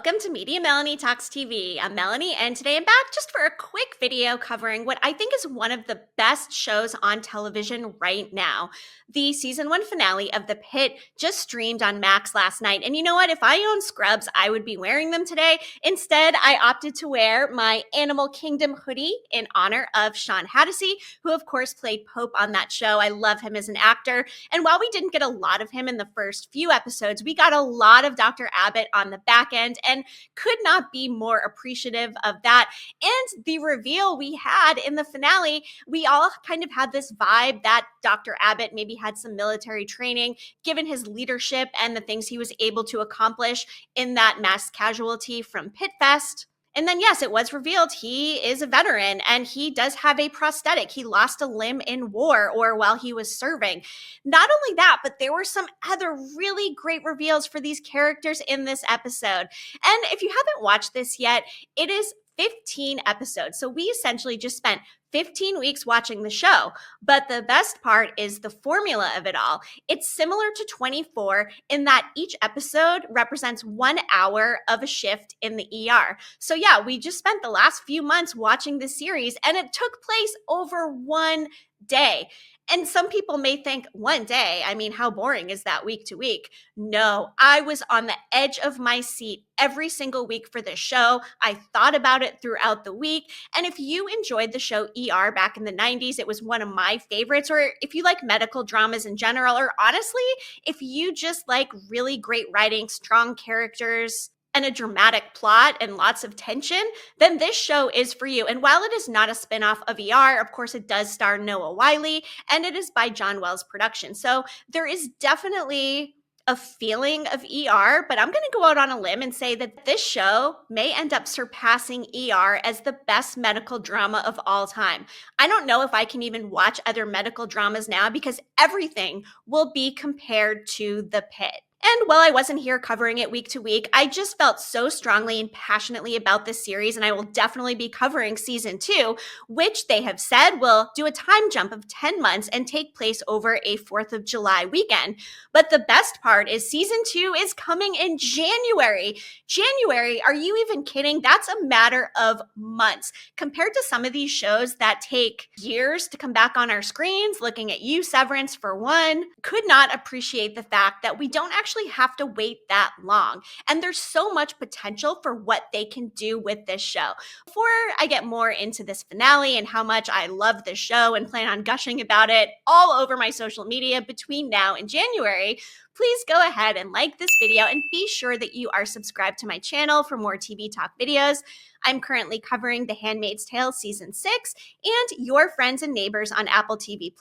Welcome to Media Melanie Talks TV. I'm Melanie, and today I'm back just for a quick video covering what I think is one of the best shows on television right now. The season 1 finale of The Pitt just streamed on Max last night, and you know what? If I owned scrubs, I would be wearing them today. Instead, I opted to wear my Animal Kingdom hoodie in honor of Sean Hattasey, who of course played Pope on that show. I love him as an actor, and while we didn't get a lot of him in the first few episodes, we got a lot of Dr. Abbott on the back end, and could not be more appreciative of that. And the reveal we had in the finale, we all kind of had this vibe that Dr. Abbott maybe had some military training, given his leadership and the things he was able to accomplish in that mass casualty from Pitt Fest. And then, yes, it was revealed he is a veteran and he does have a prosthetic. He lost a limb in war or while he was serving. Not only that, but there were some other really great reveals for these characters in this episode. And if you haven't watched this yet, it is 15 episodes. So we essentially just spent 15 weeks watching the show. But the best part is the formula of it all. It's similar to 24 in that each episode represents 1 hour of a shift in the ER. So yeah, we just spent the last few months watching this series, and it took place over 1 day. And some people may think 1 day, I mean, how boring is that week to week? No, I was on the edge of my seat every single week for this show. I thought about it throughout the week. And if you enjoyed the show ER back in the 90s, it was one of my favorites. Or if you like medical dramas in general, or honestly, if you just like really great writing, strong characters, and a dramatic plot and lots of tension, then this show is for you. And while it is not a spinoff of ER, of course, it does star Noah Wyle, and it is by John Wells Production. So there is definitely a feeling of ER, but I'm going to go out on a limb and say that this show may end up surpassing ER as the best medical drama of all time. I don't know if I can even watch other medical dramas now because everything will be compared to The Pitt. And while I wasn't here covering it week to week, I just felt so strongly and passionately about this series, and I will definitely be covering season 2, which they have said will do a time jump of 10 months and take place over a 4th of July weekend. But the best part is season 2 is coming in January. January, are you even kidding? That's a matter of months compared to some of these shows that take years to come back on our screens. Looking at you, Severance, for one, could not appreciate the fact that we don't actually have to wait that long. And there's so much potential for what they can do with this show. Before I get more into this finale and how much I love this show and plan on gushing about it all over my social media between now and January, please go ahead and like this video and be sure that you are subscribed to my channel for more TV talk videos. I'm currently covering The Handmaid's Tale Season 6 and Your Friends and Neighbors on Apple TV+,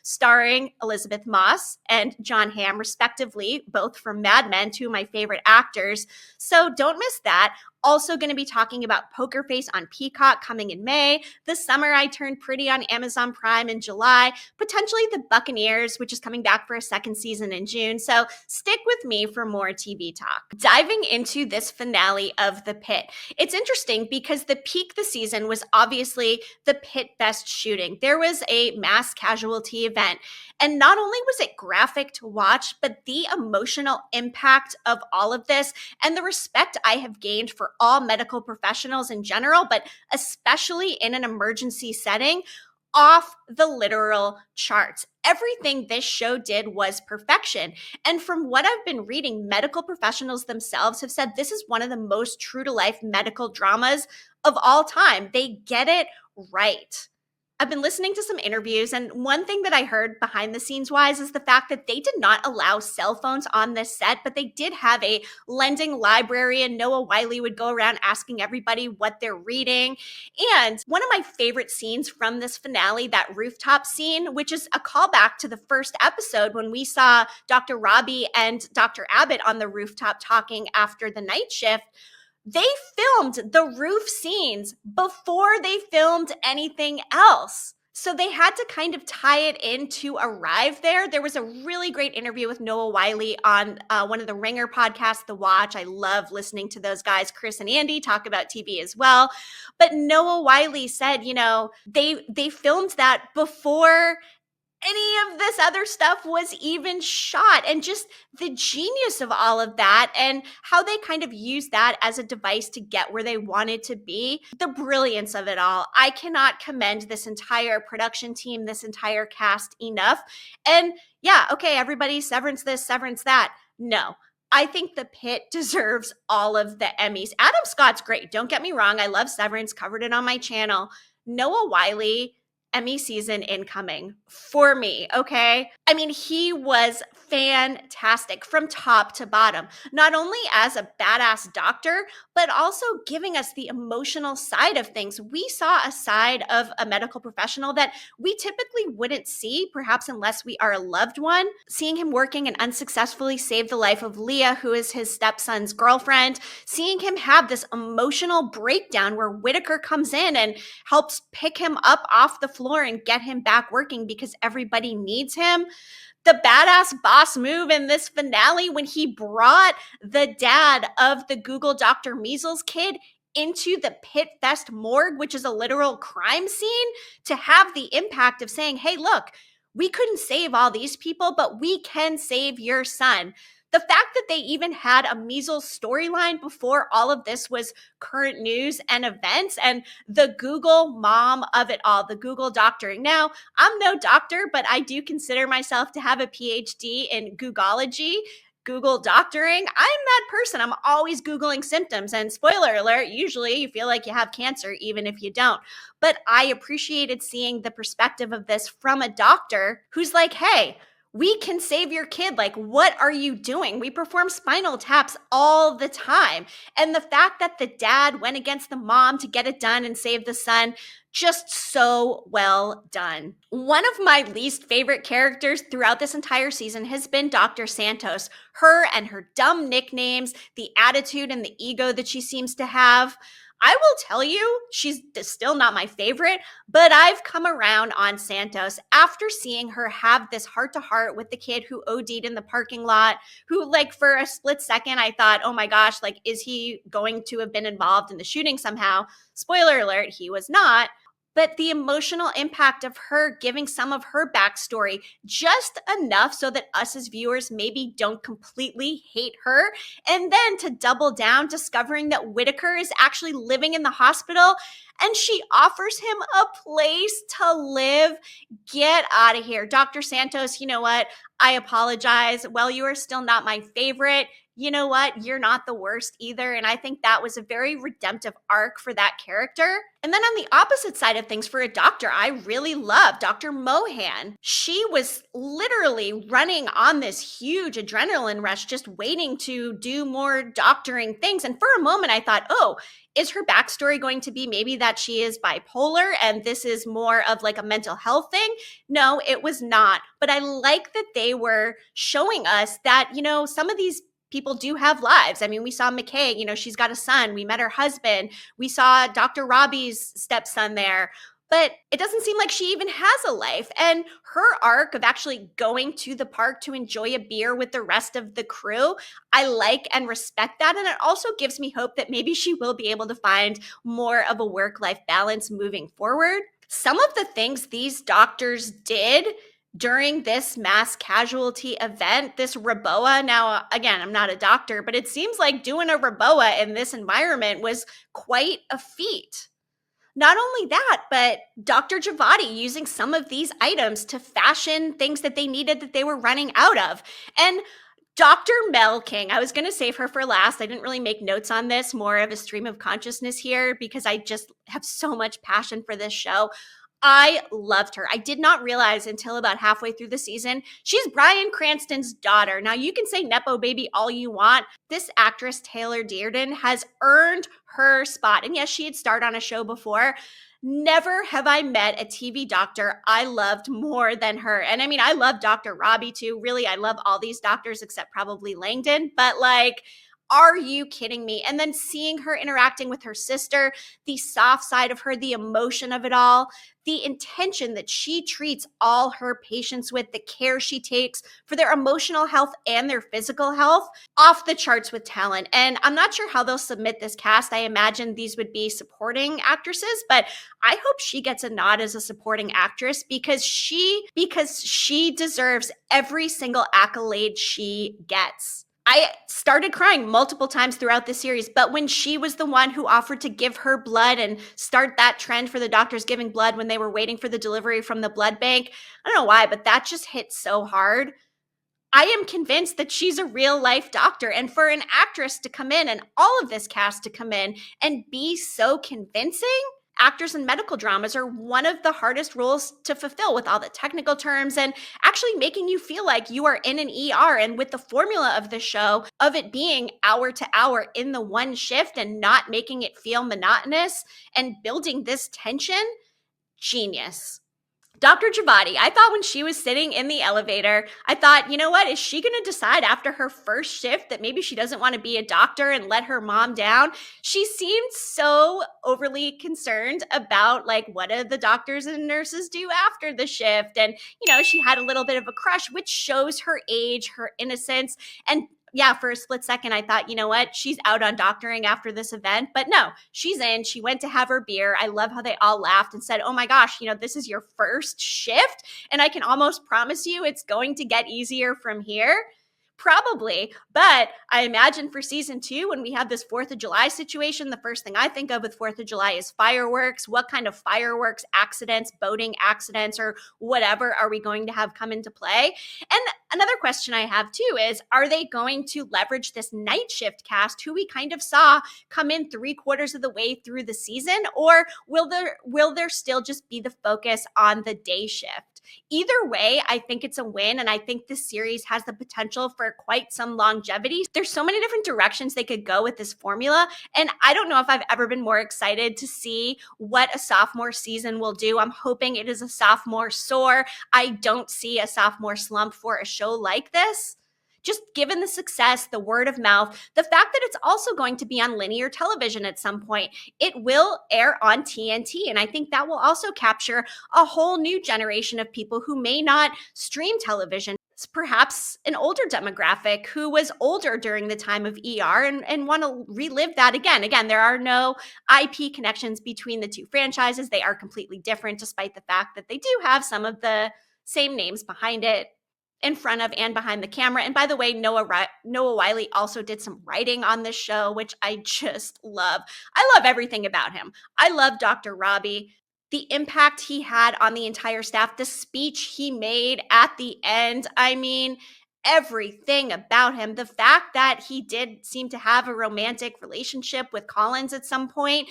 starring Elizabeth Moss and Jon Hamm, respectively, both from Mad Men, two of my favorite actors. So don't miss that. Also going to be talking about Poker Face on Peacock coming in May, The Summer I Turned Pretty on Amazon Prime in July, potentially The Buccaneers, which is coming back for a second season in June. So stick with me for more TV talk. Diving into this finale of The Pitt, it's interesting because the peak this season was obviously the Pitt Fest shooting. There was a mass casualty event. And not only was it graphic to watch, but the emotional impact of all of this and the respect I have gained for all medical professionals in general, but especially in an emergency setting, off the literal charts. Everything this show did was perfection. And from what I've been reading, medical professionals themselves have said this is one of the most true to life medical dramas of all time. They get it right. I've been listening to some interviews, and one thing that I heard behind the scenes wise is the fact that they did not allow cell phones on this set, but they did have a lending library, and Noah Wyle would go around asking everybody what they're reading. And one of my favorite scenes from this finale, that rooftop scene, which is a callback to the first episode when we saw Dr. Robbie and Dr. Abbott on the rooftop talking after the night shift. They filmed the roof scenes before they filmed anything else. So they had to kind of tie it in to arrive there. There was a really great interview with Noah Wyle on one of the Ringer podcasts, The Watch. I love listening to those guys, Chris and Andy, talk about TV as well. But Noah Wyle said, you know, they filmed that before any of this other stuff was even shot, and just the genius of all of that and how they kind of used that as a device to get where they wanted to be. The brilliance of it all. I cannot commend this entire production team, this entire cast enough. And yeah, okay, everybody, severance this, severance that. No. I think The Pitt deserves all of the Emmys. Adam Scott's great. Don't get me wrong. I love Severance, covered it on my channel. Noah Wyle, Emmy season incoming for me, okay? I mean, he was fantastic from top to bottom, not only as a badass doctor, but also giving us the emotional side of things. We saw a side of a medical professional that we typically wouldn't see, perhaps unless we are a loved one. Seeing him working and unsuccessfully save the life of Leah, who is his stepson's girlfriend, seeing him have this emotional breakdown where Whitaker comes in and helps pick him up off the floor and get him back working because everybody needs him. The badass boss move in this finale when he brought the dad of the Google Dr. Measles kid into the Pitt Fest morgue, which is a literal crime scene, to have the impact of saying, hey, look, we couldn't save all these people, but we can save your son. The fact that they even had a measles storyline before all of this was current news and events, and the Google mom of it all, the Google doctoring. Now, I'm no doctor, but I do consider myself to have a PhD in Googology. Google doctoring. I'm that person. I'm always Googling symptoms. And spoiler alert, usually you feel like you have cancer, even if you don't. But I appreciated seeing the perspective of this from a doctor who's like, hey, we can save your kid. Like, what are you doing? We perform spinal taps all the time. And the fact that the dad went against the mom to get it done and save the son, just so well done. One of my least favorite characters throughout this entire season has been Dr. Santos. Her and her dumb nicknames, the attitude and the ego that she seems to have. I will tell you, she's still not my favorite, but I've come around on Santos after seeing her have this heart-to-heart with the kid who OD'd in the parking lot, who, like, for a split second, I thought, oh my gosh, like, is he going to have been involved in the shooting somehow? Spoiler alert, he was not. But the emotional impact of her giving some of her backstory just enough so that us as viewers maybe don't completely hate her. And then to double down, discovering that Whitaker is actually living in the hospital and she offers him a place to live. Get out of here. Dr. Santos, you know what? I apologize. Well, you are still not my favorite. You know what? You're not the worst either. And I think that was a very redemptive arc for that character. And then on the opposite side of things, for a doctor, I really love Dr. Mohan. She was literally running on this huge adrenaline rush, just waiting to do more doctoring things. And for a moment, I thought, oh, is her backstory going to be maybe that she is bipolar and this is more of like a mental health thing? No, it was not. But I like that they were showing us that, you know, some of these people do have lives. I mean, we saw McKay, you know, she's got a son. We met her husband. We saw Dr. Robbie's stepson there. But it doesn't seem like she even has a life. And her arc of actually going to the park to enjoy a beer with the rest of the crew, I like and respect that. And it also gives me hope that maybe she will be able to find more of a work-life balance moving forward. Some of the things these doctors did during this mass casualty event, this Reboa. Now, again, I'm not a doctor, but it seems like doing a Reboa in this environment was quite a feat. Not only that, but Dr. Javadi using some of these items to fashion things that they needed that they were running out of. And Dr. Mel King, I was going to save her for last. I didn't really make notes on this, more of a stream of consciousness here because I just have so much passion for this show. I loved her. I did not realize until about halfway through the season, she's Bryan Cranston's daughter. Now, you can say Nepo baby all you want. This actress, Taylor Dearden, has earned her spot. And yes, she had starred on a show before. Never have I met a TV doctor I loved more than her. And I mean, I love Dr. Robbie too. Really, I love all these doctors except probably Langdon. But like, are you kidding me? And then seeing her interacting with her sister, the soft side of her, the emotion of it all, the intention that she treats all her patients with, the care she takes for their emotional health and their physical health, off the charts with talent. And I'm not sure how they'll submit this cast. I imagine these would be supporting actresses, but I hope she gets a nod as a supporting actress because she deserves every single accolade she gets. I started crying multiple times throughout the series, but when she was the one who offered to give her blood and start that trend for the doctors giving blood when they were waiting for the delivery from the blood bank, I don't know why, but that just hit so hard. I am convinced that she's a real life doctor. And for an actress to come in and all of this cast to come in and be so convincing, actors in medical dramas are one of the hardest roles to fulfill with all the technical terms and actually making you feel like you are in an ER. And with the formula of the show, of it being hour to hour in the one shift and not making it feel monotonous and building this tension, genius. Dr. Javadi, I thought when she was sitting in the elevator, I thought, you know what? Is she going to decide after her first shift that maybe she doesn't want to be a doctor and let her mom down? She seemed so overly concerned about like what do the doctors and nurses do after the shift. And, she had a little bit of a crush, which shows her age, her innocence. And yeah, for a split second, I thought, you know what? She's out on doctoring after this event. But no, she's in. She went to have her beer. I love how they all laughed and said, oh my gosh, this is your first shift. And I can almost promise you it's going to get easier from here. Probably. But I imagine for season 2, when we have this 4th of July situation, the first thing I think of with 4th of July is fireworks. What kind of fireworks accidents, boating accidents, or whatever are we going to have come into play? And another question I have too is, are they going to leverage this night shift cast who we kind of saw come in 3/4 of the way through the season? Or will there still just be the focus on the day shift? Either way, I think it's a win, and I think this series has the potential for quite some longevity. There's so many different directions they could go with this formula, and I don't know if I've ever been more excited to see what a sophomore season will do. I'm hoping it is a sophomore soar. I don't see a sophomore slump for a show like this. Just given the success, the word of mouth, the fact that it's also going to be on linear television at some point, it will air on TNT. And I think that will also capture a whole new generation of people who may not stream television. It's perhaps an older demographic who was older during the time of ER and want to relive that again. Again, there are no IP connections between the two franchises. They are completely different, despite the fact that they do have some of the same names behind it, in front of and behind the camera. And by the way, Noah Wyle also did some writing on this show, which I just love. I love everything about him. I love Dr. Robbie, the impact he had on the entire staff, the speech he made at the end. I mean, everything about him. The fact that he did seem to have a romantic relationship with Collins at some point,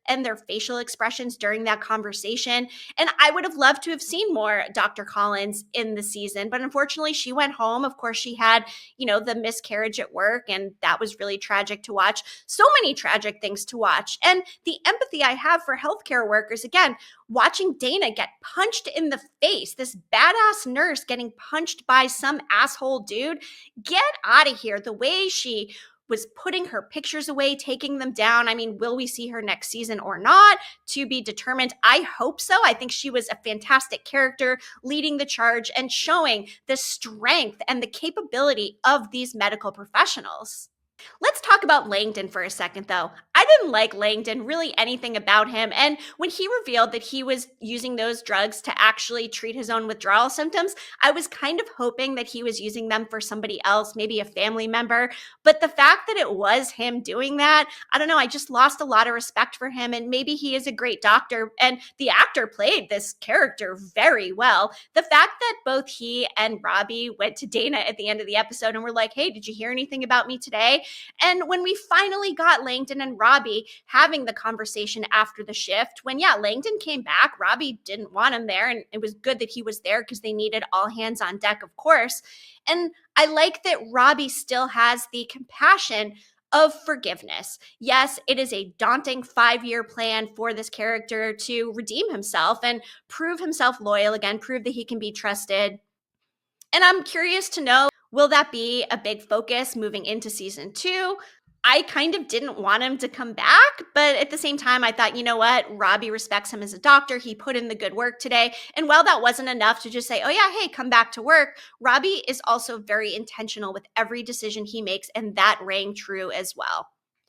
and their facial expressions during that conversation. And I would have loved to have seen more Dr. Collins in the season, but unfortunately she went home. Of course, she had, the miscarriage at work, and that was really tragic to watch. So many tragic things to watch. And the empathy I have for healthcare workers, again, watching Dana get punched in the face, this badass nurse getting punched by some asshole dude, get out of here. The way she was putting her pictures away, taking them down. I mean, will we see her next season or not? To be determined. I hope so. I think she was a fantastic character, leading the charge and showing the strength and the capability of these medical professionals. Let's talk about Langdon for a second, though. I didn't like Langdon, really anything about him. And when he revealed that he was using those drugs to actually treat his own withdrawal symptoms, I was kind of hoping that he was using them for somebody else, maybe a family member. But the fact that it was him doing that, I don't know, I just lost a lot of respect for him. And maybe he is a great doctor, and the actor played this character very well. The fact that both he and Robbie went to Dana at the end of the episode and were like, hey, did you hear anything about me today? And when we finally got Langdon and Robbie having the conversation after the shift, when, Langdon came back, Robbie didn't want him there. And it was good that he was there because they needed all hands on deck, of course. And I like that Robbie still has the compassion of forgiveness. Yes, it is a daunting 5-year plan for this character to redeem himself and prove himself loyal again, prove that he can be trusted. And I'm curious to know, will that be a big focus moving into season 2? I kind of didn't want him to come back, but at the same time, I thought, you know what? Robbie respects him as a doctor. He put in the good work today. And while that wasn't enough to just say, oh, yeah, hey, come back to work, Robbie is also very intentional with every decision he makes. And that rang true as well.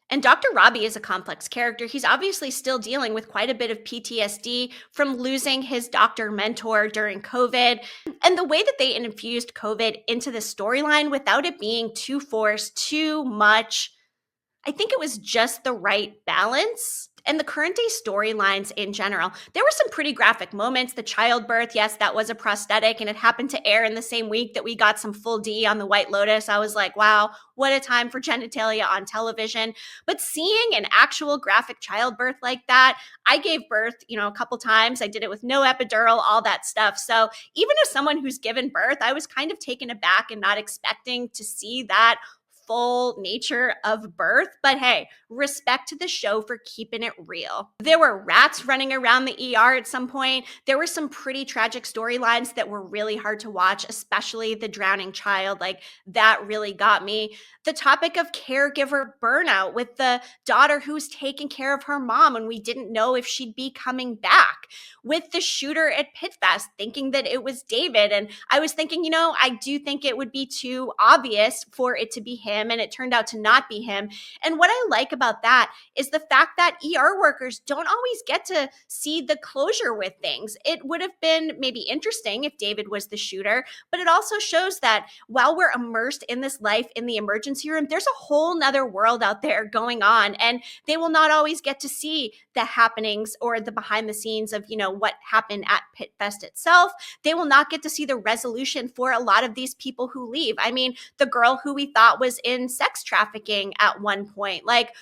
And Dr. Robbie is a complex character. He's obviously still dealing with quite a bit of PTSD from losing his doctor mentor during COVID. And the way that they infused COVID into the storyline without it being too forced, too much, I think it was just the right balance. And the current day storylines in general, there were some pretty graphic moments. The childbirth, yes, that was a prosthetic, and it happened to air in the same week that we got some full D on the White Lotus. I was like, wow, what a time for genitalia on television. But seeing an actual graphic childbirth like that, I gave birth, a couple times. I did it with no epidural, all that stuff. So even as someone who's given birth, I was kind of taken aback and not expecting to see that full nature of birth. But hey, respect to the show for keeping it real. There were rats running around the ER at some point. There were some pretty tragic storylines that were really hard to watch, especially the drowning child. Like, that really got me. The topic of caregiver burnout with the daughter who's taking care of her mom and we didn't know if she'd be coming back. With the shooter at Pitt Fest thinking that it was David. And I was thinking, I do think it would be too obvious for it to be him, and it turned out to not be him. And what I like about that is the fact that ER workers don't always get to see the closure with things. It would have been maybe interesting if David was the shooter, but it also shows that while we're immersed in this life in the emergency room, there's a whole nother world out there going on, and they will not always get to see the happenings or the behind the scenes of, what happened at Pitt Fest itself. They will not get to see the resolution for a lot of these people who leave. I mean, the girl who we thought was in sex trafficking at one point, like,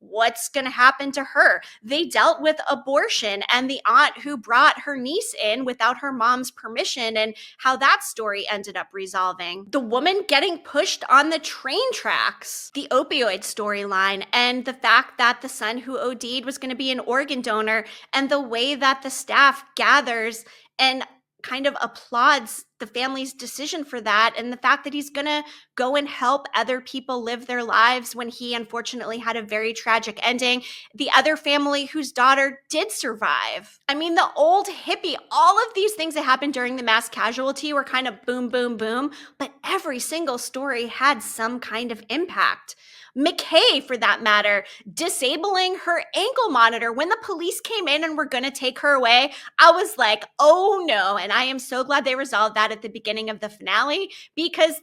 what's going to happen to her? They dealt with abortion and the aunt who brought her niece in without her mom's permission and how that story ended up resolving. The woman getting pushed on the train tracks, the opioid storyline, and the fact that the son who OD'd was going to be an organ donor, and the way that the staff gathers and kind of applauds the family's decision for that, and the fact that he's going to go and help other people live their lives when he unfortunately had a very tragic ending. The other family whose daughter did survive. I mean, the old hippie, all of these things that happened during the mass casualty were kind of boom, boom, boom, but every single story had some kind of impact. McKay, for that matter, disabling her ankle monitor when the police came in and were going to take her away. I was like, oh no. And I am so glad they resolved that at the beginning of the finale, because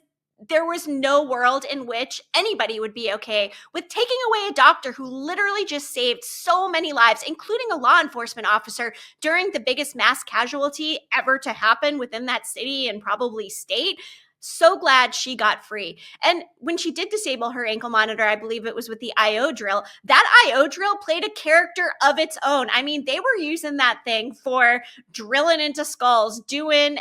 there was no world in which anybody would be okay with taking away a doctor who literally just saved so many lives, including a law enforcement officer during the biggest mass casualty ever to happen within that city and probably state. So glad she got free. And when she did disable her ankle monitor, I believe it was with the IO drill, that IO drill played a character of its own. I mean, they were using that thing for drilling into skulls, doing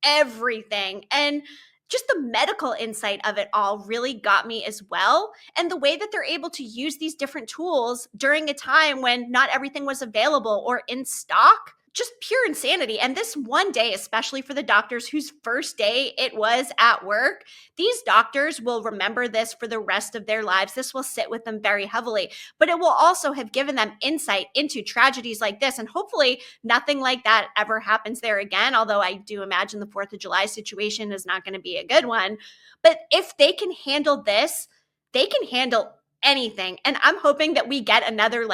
everything. And just the medical insight of it all really got me as well. And the way that they're able to use these different tools during a time when not everything was available or in stock. Just pure insanity. And this one day, especially for the doctors whose first day it was at work, these doctors will remember this for the rest of their lives. This will sit with them very heavily, but it will also have given them insight into tragedies like this. And hopefully nothing like that ever happens there again. Although I do imagine the 4th of July situation is not going to be a good one. But if they can handle this, they can handle anything. And I'm hoping that we get another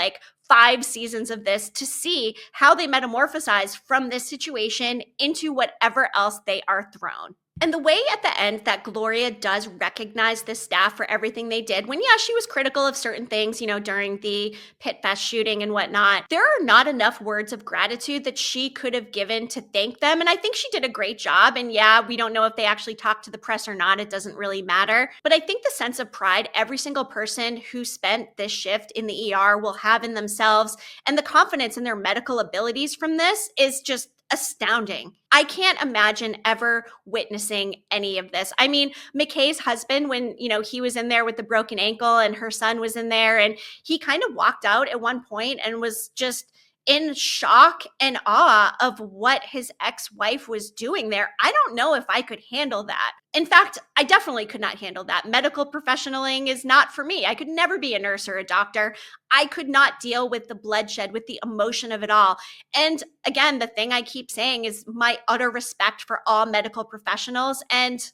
5 seasons of this to see how they metamorphosize from this situation into whatever else they are thrown. And the way at the end that Gloria does recognize the staff for everything they did, when, she was critical of certain things, during the Pitt Fest shooting and whatnot, there are not enough words of gratitude that she could have given to thank them. And I think she did a great job. And we don't know if they actually talked to the press or not. It doesn't really matter. But I think the sense of pride every single person who spent this shift in the ER will have in themselves, and the confidence in their medical abilities from this is just astounding. I can't imagine ever witnessing any of this. I mean, McKay's husband, when, he was in there with the broken ankle and her son was in there, and he kind of walked out at one point and was just in shock and awe of what his ex-wife was doing there. I don't know if I could handle that. In fact, I definitely could not handle that. Medical professionaling is not for me. I could never be a nurse or a doctor. I could not deal with the bloodshed, with the emotion of it all. And again, the thing I keep saying is my utter respect for all medical professionals. And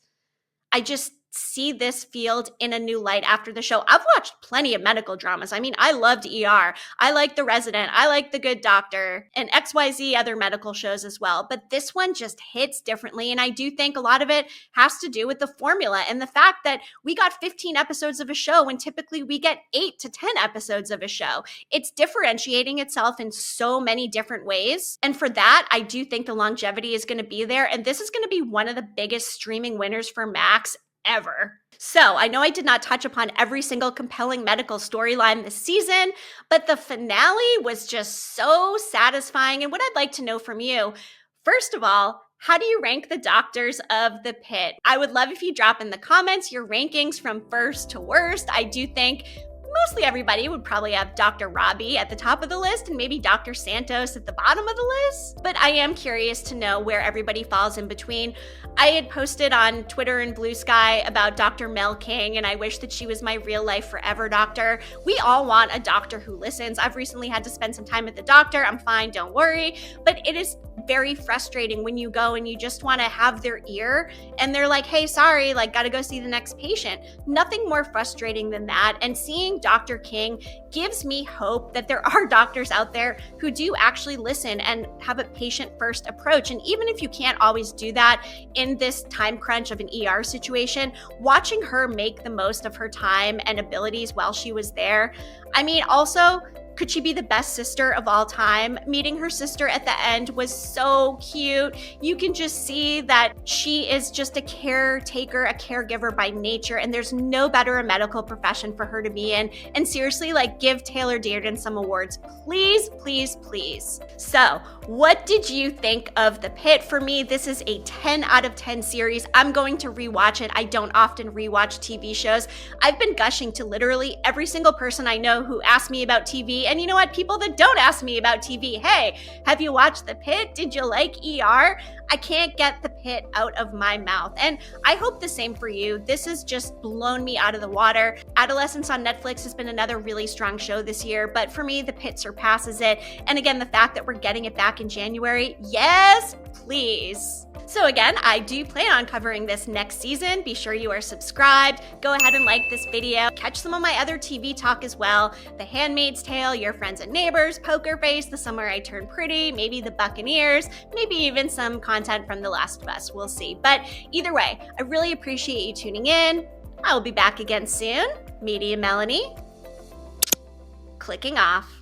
I just see this field in a new light after the show. I've watched plenty of medical dramas. I mean, I loved ER. I like The Resident. I like The Good Doctor and XYZ other medical shows as well. But this one just hits differently. And I do think a lot of it has to do with the formula and the fact that we got 15 episodes of a show when typically we get 8 to 10 episodes of a show. It's differentiating itself in so many different ways. And for that, I do think the longevity is going to be there. And this is going to be one of the biggest streaming winners for Max ever. So I know I did not touch upon every single compelling medical storyline this season, but the finale was just so satisfying. And what I'd like to know from you, first of all, how do you rank the doctors of the Pit? I would love if you drop in the comments your rankings from first to worst. I do think mostly everybody would probably have Dr. Robbie at the top of the list and maybe Dr. Santos at the bottom of the list. But I am curious to know where everybody falls in between. I had posted on Twitter and Blue Sky about Dr. Mel King, and I wish that she was my real life forever doctor. We all want a doctor who listens. I've recently had to spend some time at the doctor. I'm fine, don't worry. But it is very frustrating when you go and you just want to have their ear and they're like, hey, sorry, like gotta go see the next patient. Nothing more frustrating than that. And seeing Dr. King gives me hope that there are doctors out there who do actually listen and have a patient first approach. And even if you can't always do that in this time crunch of an ER situation, watching her make the most of her time and abilities while she was there. I mean, also, could she be the best sister of all time? Meeting her sister at the end was so cute. You can just see that she is just a caretaker, a caregiver by nature, and there's no better a medical profession for her to be in. And seriously, like, give Taylor Dearden some awards. Please, please, please. So, what did you think of The Pit? For me, this is a 10 out of 10 series. I'm going to rewatch it. I don't often rewatch TV shows. I've been gushing to literally every single person I know who asks me about TV. And you know what? People that don't ask me about TV, hey, have you watched The Pit? Did you like ER? I can't get The Pit out of my mouth. And I hope the same for you. This has just blown me out of the water. Adolescence on Netflix has been another really strong show this year, but for me, The Pit surpasses it. And again, the fact that we're getting it back in January, yes, please. So again, I do plan on covering this next season. Be sure you are subscribed. Go ahead and like this video. Catch some of my other TV talk as well. The Handmaid's Tale, Your Friends and Neighbors, Poker Face, The Summer I Turned Pretty, maybe The Buccaneers, maybe even some content from The Last of Us. We'll see. But either way, I really appreciate you tuning in. I will be back again soon. Media Melanie, clicking off.